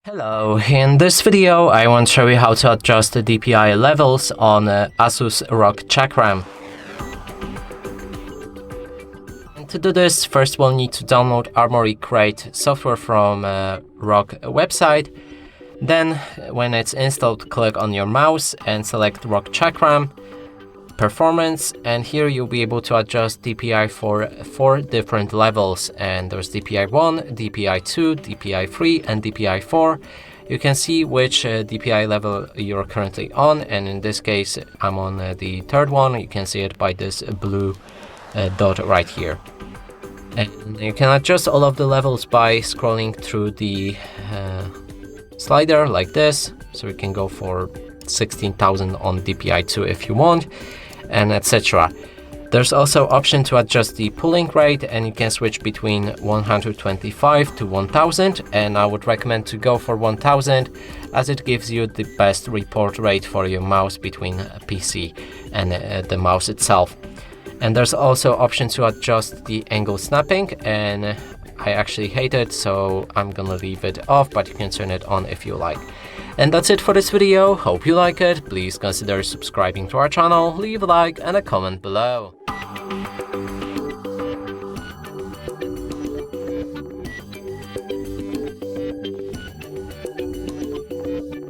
Hello, in this video I want to show you how to adjust the DPI levels on Asus ROG Chakram. And to do this, first we'll need to download Armory Crate software from ROG website. Then when it's installed, click on your mouse and select ROG Chakram Performance, and here you'll be able to adjust DPI for 4 different levels, and there's DPI 1, DPI 2, DPI 3 and DPI 4. You can see which DPI level you're currently on, and in this case I'm on the 3rd one. You can see it by this blue dot right here. And you can adjust all of the levels by scrolling through the slider like this, so you can go for 16,000 on DPI 2 if you want, and etc. There's also option to adjust the pulling rate, and you can switch between 125 to 1000, and I would recommend to go for 1000 as it gives you the best report rate for your mouse between PC and the mouse itself. And there's also option to adjust the angle snapping, and I actually hate it, so I'm gonna leave it off, but you can turn it on if you like. And that's it for this video. Hope you like it. Please consider subscribing to our channel, leave a like and a comment below.